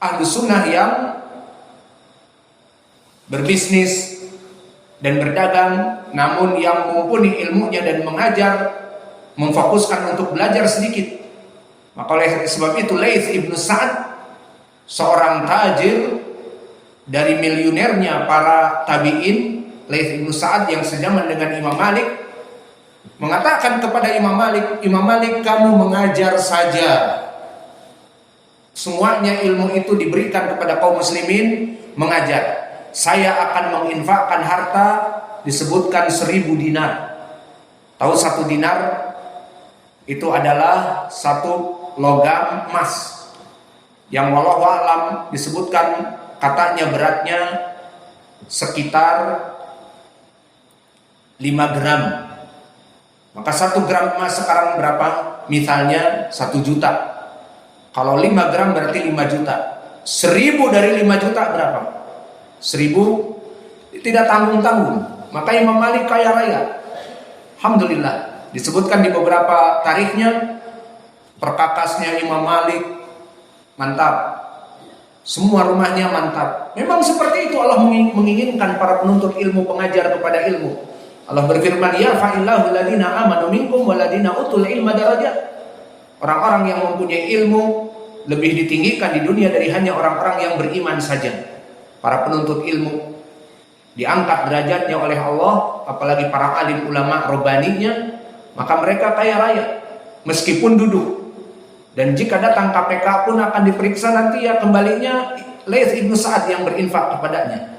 ahlu sunnah yang berbisnis dan berdagang, namun yang mumpuni ilmunya dan mengajar, memfokuskan untuk belajar sedikit. Maka oleh sebab itu Laits ibnu Sa'ad, seorang tajir dari miliunernya para tabi'in, Laits ibnu Sa'ad yang sejaman dengan Imam Malik, mengatakan kepada Imam Malik, "Imam Malik, kamu mengajar saja. Semuanya ilmu itu diberikan kepada kaum muslimin, mengajar. Saya akan menginfakkan harta," disebutkan 1000 dinar. Tahu 1 dinar? Itu adalah 1 logam emas yang wallahu a'lam disebutkan katanya beratnya sekitar 5 gram. Maka 1 gram emas sekarang berapa? Misalnya 1 juta. Kalau 5 gram berarti 5 juta. 1000 dari 5 juta berapa? 1000 tidak tanggung-tanggung. Maka Imam Malik kaya raya. Alhamdulillah. Disebutkan di beberapa tarikhnya, perkakasnya Imam Malik mantap. Semua rumahnya mantap. Memang seperti itu Allah menginginkan para penuntut ilmu, pengajar kepada ilmu. Allah berfirman, "Yarfa'illahu alladziina aamanu minkum walladziina utul ilma darajat." Orang-orang yang mempunyai ilmu lebih ditinggikan di dunia dari hanya orang-orang yang beriman saja. Para penuntut ilmu diangkat derajatnya oleh Allah, apalagi para alim ulama robbaninya, maka mereka kaya raya meskipun duduk. Dan jika datang KPK pun akan diperiksa nanti, ya kembalinya Laits ibnu Sa'ad yang berinfak kepadanya.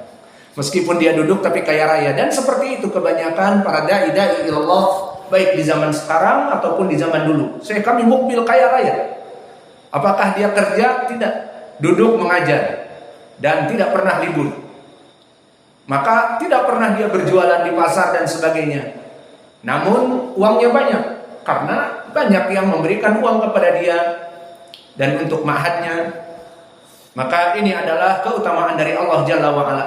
Meskipun dia duduk tapi kaya raya. Dan seperti itu kebanyakan para da'i ilallah, baik di zaman sekarang ataupun di zaman dulu. Kami mukbil kaya raya. Apakah dia kerja? Tidak. Duduk mengajar dan tidak pernah libur. Maka tidak pernah dia berjualan di pasar dan sebagainya. Namun uangnya banyak, karena banyak yang memberikan uang kepada dia dan untuk ma'hadnya. Maka ini adalah keutamaan dari Allah Jalla wa'ala.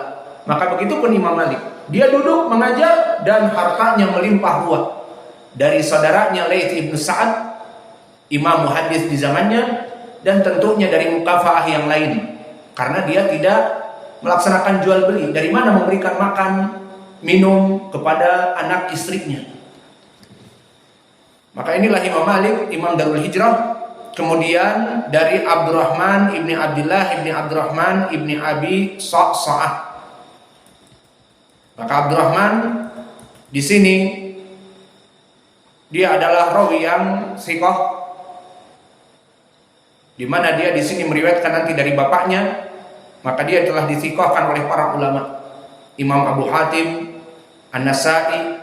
Maka begitu pun Imam Malik, dia duduk mengajar dan hartanya melimpah ruah. Dari saudaranya Laits ibnu Sa'ad, imam muhaddits di zamannya, dan tentunya dari mukafaah yang lain, karena dia tidak melaksanakan jual beli. Dari mana memberikan makan, minum kepada anak istrinya. Maka inilah Imam Malik, Imam Darul Hijrah. Kemudian dari Abdurrahman ibni Abdullah ibni Abdurrahman ibni Abi Sa'sa'ah. Maka Abdurrahman di sini dia adalah rawi yang thiqah, di mana dia di sini meriwayatkan nanti dari bapaknya. Maka dia telah dithiqahkan oleh para ulama. Imam Abu Hatim An-Nasa'i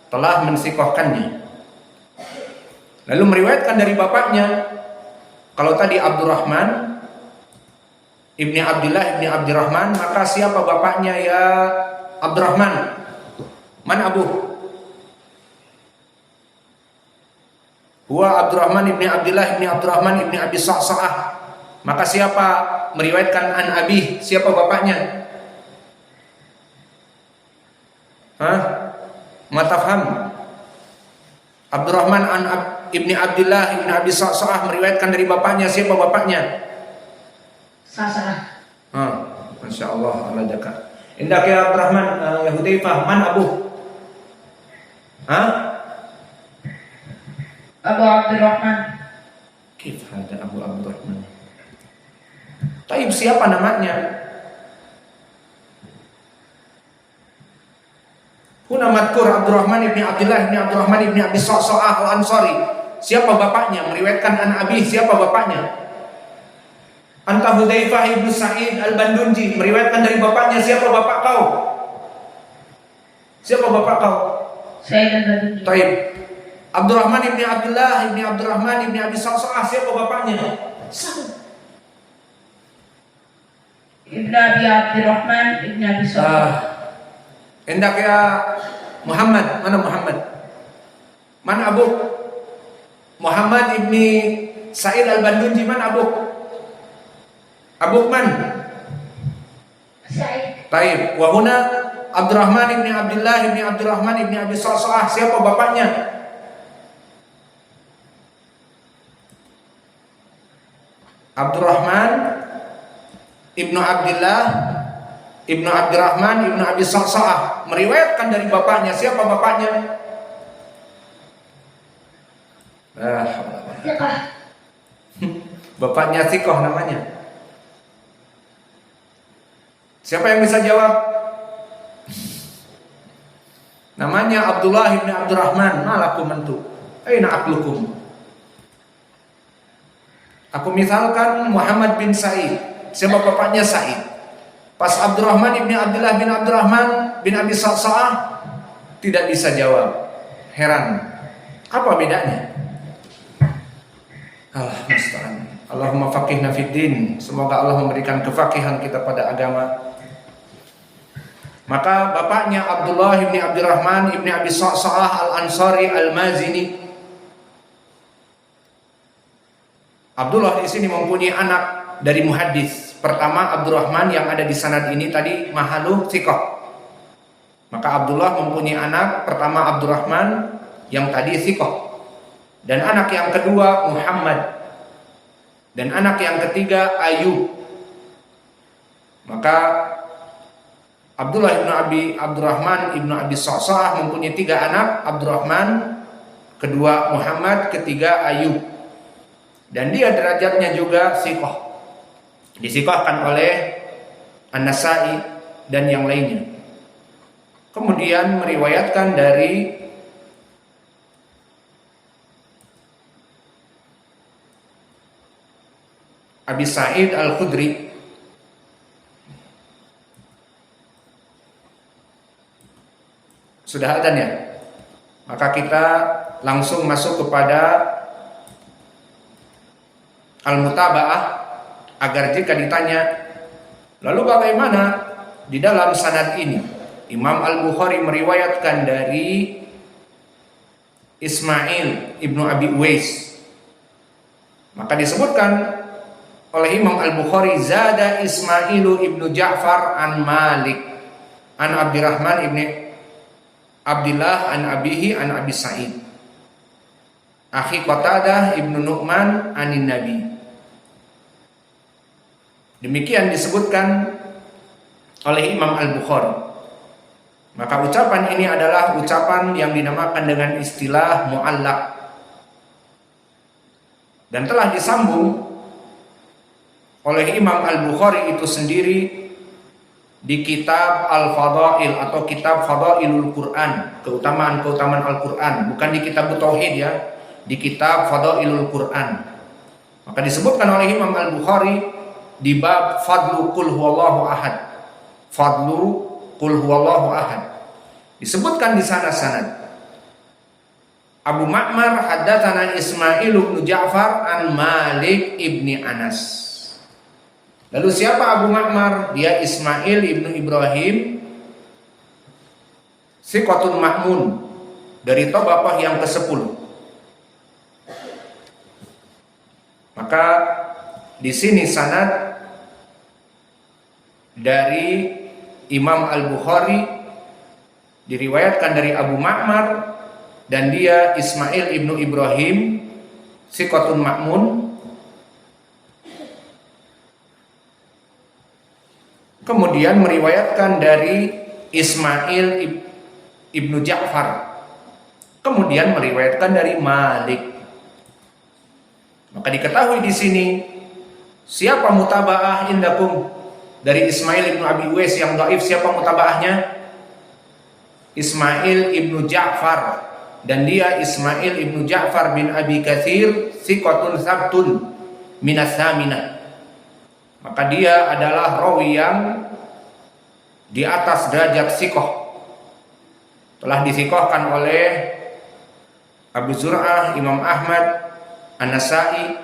telah menthiqahkannya. Lalu meriwayatkan dari bapaknya. Kalau tadi Abdurrahman ibni Abdullah ibni Abdurrahman, maka siapa bapaknya ya Abdurrahman? Man Abu? Huwa Abdurrahman ibni Abdullah ibni Abdurrahman ibni Abi Sa'sa'ah. Maka siapa meriwayatkan an Abi? Siapa bapaknya? Matafham? Abdurrahman an ibni Abdullah ibni Abi Sa'sa'ah meriwayatkan dari bapaknya. Siapa bapaknya? Sa'sa'ah. Masya Allah, Allah jaga. Indak ya Abdurrahman ya Hudzaifah, man Abu? Abu Abdurrahman. Kif ada Abu Abdurrahman? Taib, siapa namanya? Huna madkur Abdurrahman ibni Abdullah ibni Abdurrahman ibni Abi Sa'sa'ah al-Ansari. Siapa bapaknya? Meriwayatkan an Abi. Siapa bapaknya? Anta Hudzaifah ibnu Sa'id al-Bandunji. Meriwayatkan dari bapaknya. Siapa bapak kau? Siapa bapak kau? Sa'id al-Bandunji. Taib. Abdurrahman ibni Abdullah ibni Abdurrahman ibni Abi Sa'sa'ah. Siapa bapaknya? Ibnu Abi Abdurrahman ibnu Abi Sa'sa'ah. Hendak ya Muhammad. Mana Muhammad? Mana Abu? Muhammad ibni Sa'id al-Bandunji. Mana Abu? Abu man? Sa'id. Taib. Wahuna Abdurrahman ibni Abdullah ibni Abdurrahman ibni Abi Sa'sa'ah. Siapa bapaknya? Abdurrahman Ibnu Abdullah, Ibnu Abdurrahman, Ibnu Abi Sa'sa'ah meriwayatkan dari bapaknya. Siapa bapaknya? Bapaknya Thiqah namanya. Siapa yang bisa jawab? Namanya Abdullah ibn Abdurrahman. Malakum mentu. Aina aqlukum? Aku misalkan Muhammad bin Sa'id. Siapa bapaknya? Sa'id. Pas Abdurrahman ibn Abdullah bin Abdurrahman bin Abi Sa'sa'ah tidak bisa jawab. Heran. Apa bedanya? Allah musta'an. Allahumma faqihna fid din. Semoga Allah memberikan kefakihan kita pada agama. Maka bapaknya Abdullah ibn Abdurrahman ibn Abi Sa'sa'ah al-Ansari al-Mazini. Abdullah di sini mempunyai anak dari muhaddis. Pertama Abdurrahman yang ada di sanad ini tadi mahalu thiqah. Maka Abdullah mempunyai anak pertama Abdurrahman yang tadi thiqah. Dan anak yang kedua Muhammad. Dan anak yang ketiga Ayub. Maka Abdullah ibn Abdurrahman ibn Abi Sa'sa'ah mempunyai 3 anak. Abdurrahman, kedua Muhammad, ketiga Ayub. Dan dia derajatnya juga thiqah. Disiqahkan oleh An-Nasa'i dan yang lainnya. Kemudian meriwayatkan dari Abi Sa'id Al-Khudri. Sudah adzan ya? Maka kita langsung masuk kepada Al-Mutaba'ah, agar jika ditanya, lalu bagaimana di dalam sanad ini? Imam Al-Bukhari meriwayatkan dari Ismail ibnu Abi Uwais. Maka disebutkan oleh Imam Al-Bukhari, zada Ismailu ibnu Ja'far an Malik an Abdurrahman ibni Abdullah an abihi an Abi Sa'id akhi Qatadah ibnu Nu'man anin Nabi. Demikian disebutkan oleh Imam Al-Bukhari. Maka ucapan ini adalah ucapan yang dinamakan dengan istilah mu'allaq dan telah disambung oleh Imam Al-Bukhari itu sendiri di kitab Al-Fadail atau kitab Fadailul Quran, keutamaan-keutamaan Al-Quran, bukan di kitab Tauhid ya, di kitab Fadailul Quran. Maka disebutkan oleh Imam Al-Bukhari di bab Fadlu Qul Huwallahu Ahad. Fadlu Qul Huwallahu Ahad. Disebutkan di sana sanad Abu Ma'mar haddatsana Ismail bin Ja'far an Malik ibni Anas. Lalu siapa Abu Ma'mar? Dia Ismail ibnu Ibrahim, Siqatun Ma'mun, dari Tabaqah yang ke-10. Maka di sini sanad dari Imam Al-Bukhari diriwayatkan dari Abu Ma'mar dan dia Ismail ibnu Ibrahim, Siqatun Ma'mun. Kemudian meriwayatkan dari Ismail ibnu Ja'far. Kemudian meriwayatkan dari Malik. Maka diketahui di sini siapa mutaba'ah indakum dari Ismail ibnu Abi Uwais yang dhaif, siapa mutaba'ahnya? Ismail ibnu Ja'far, dan dia Ismail ibnu Ja'far bin Abi Katsir, thiqatun sabtun minas saminah. Maka dia adalah rawi yang di atas derajat thiqah. Telah dithiqahkan oleh Abu Zur'ah, Imam Ahmad, An-Nasa'i,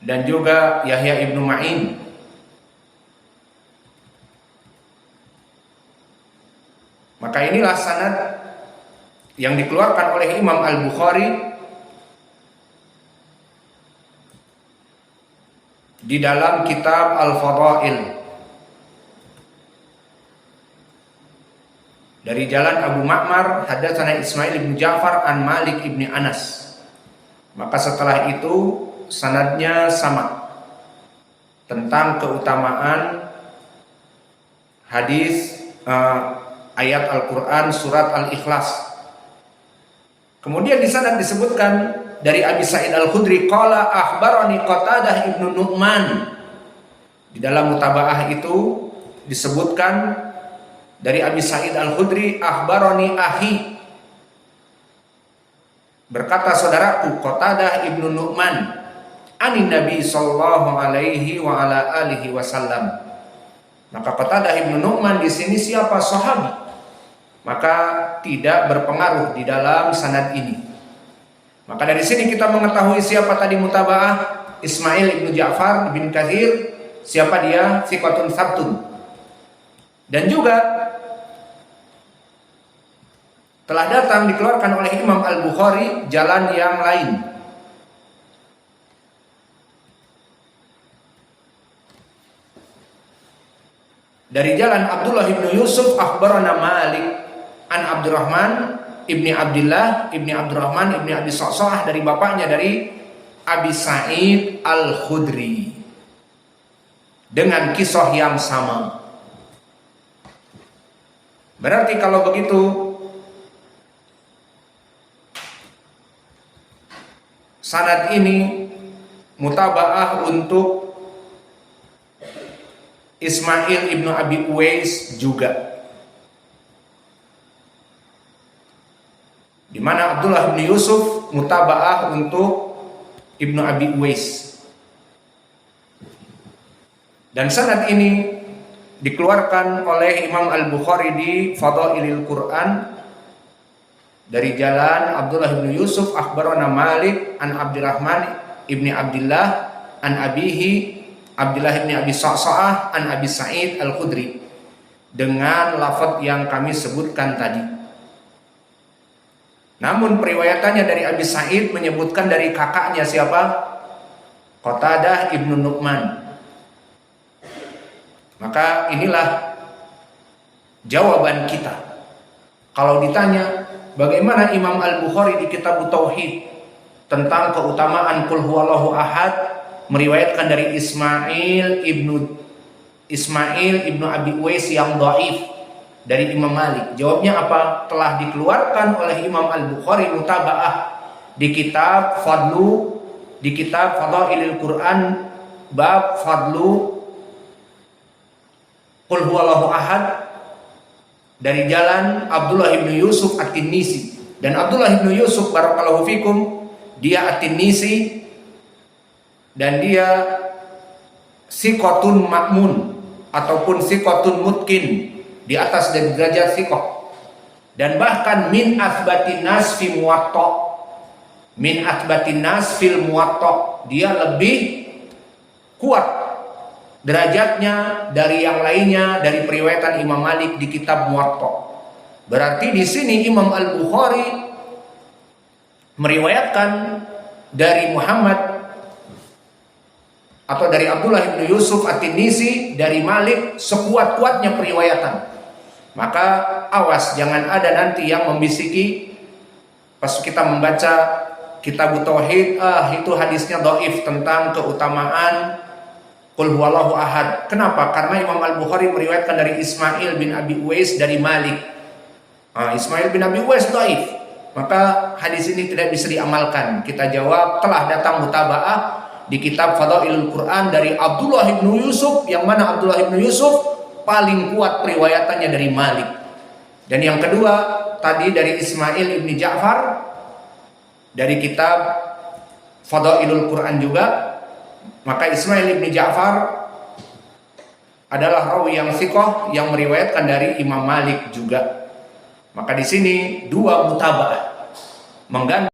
dan juga Yahya ibnu Ma'in. Maka inilah sanad yang dikeluarkan oleh Imam Al-Bukhari di dalam kitab Al-Fadail dari jalan Abu Ma'mar haddatsana Ismail bin Ja'far an Malik ibni Anas. Maka setelah itu sanadnya sama. tentang keutamaan hadis ayat Al-Quran surat Al-Ikhlas. Kemudian di sana disebutkan dari Abi Sa'id Al-Khudri qala akhbarani Qatadah ibnu Nu'man. Di dalam mutabaah itu disebutkan dari Abi Sa'id Al-Khudri akhbarani ahi, berkata saudaraku Qatadah ibnu Nu'man anin Nabi sallallahu alaihi wa ala alihi wasallam. Maka Qatadah ibnu Nu'man di sini siapa? Sahabi. Maka tidak berpengaruh di dalam sanad ini. Maka dari sini kita mengetahui siapa tadi mutabaah, Ismail ibnu Ja'far bin Katsir. Siapa dia? Thiqatun sabtun. Dan juga telah datang dikeluarkan oleh Imam Al-Bukhari jalan yang lain. Dari jalan Abdullah ibnu Yusuf akhbarana Malik an Abdurrahman ibni Abdullah ibni Abdurrahman ibni Abi Sa'sa'ah, dari bapaknya dari Abi Sa'id Al-Khudri dengan kisah yang sama. Berarti kalau begitu sanad ini mutabaah untuk Ismail ibnu Abi Uwais juga, di mana Abdullah bin Yusuf mutabaah untuk Ibnu Abi Uwais. Dan sanad ini dikeluarkan oleh Imam Al-Bukhari di Fadailil Quran dari jalan Abdullah bin Yusuf akhbarana Malik an Abdurrahman ibni Abdullah an abihi Abdullah ibni Abi Sa'sa'ah an Abi Sa'id Al-Khudri dengan lafaz yang kami sebutkan tadi. Namun periwayatannya dari Abi Sa'id menyebutkan dari kakaknya siapa? Qatadah ibnu Nu'man. Maka inilah jawaban kita. Kalau ditanya bagaimana Imam Al-Bukhari di kitab Tauhid tentang keutamaan Qul huwallahu ahad meriwayatkan dari Ismail ibnu Abi Uwais yang dhaif dari Imam Malik. Jawabnya apa? Telah dikeluarkan oleh Imam Al-Bukhari mutabaah di kitab Fadailil Quran bab fadlu Qul huwallahu ahad dari jalan Abdullah ibnu Yusuf At-Tinnisi. Dan Abdullah ibnu Yusuf barakallahu fikum, dia At-Tinnisi dan dia siqatun ma'mun ataupun siqatun mutkin, di atas dari derajat siqah, dan bahkan min athbatin nas fi muwatta, min athbatin nas fil muwatta, dia lebih kuat derajatnya dari yang lainnya dari periwayatan Imam Malik di kitab Muwatta. Berarti di sini Imam Al-Bukhari meriwayatkan dari Muhammad atau dari Abdullah bin Yusuf At-Tinnisi dari Malik sekuat-kuatnya periwayatan. Maka awas, jangan ada nanti yang membisiki pas kita membaca kitab Tauhid, itu hadisnya dhaif tentang keutamaan Qul huwallahu ahad. Kenapa? Karena Imam Al-Bukhari meriwayatkan dari Ismail bin Abi Uwais dari Malik. Ismail bin Abi Uwais dhaif. Maka hadis ini tidak bisa diamalkan. Kita jawab telah datang mutabaah di kitab Fadailul Quran dari Abdullah bin Yusuf, yang mana Abdullah bin Yusuf paling kuat periwayatannya dari Malik. Dan yang kedua tadi dari Ismail bin Ja'far dari kitab Fadailul Quran juga. Maka Ismail bin Ja'far adalah rawi yang thiqah yang meriwayatkan dari Imam Malik juga. Maka di sini dua mutabaah mengganti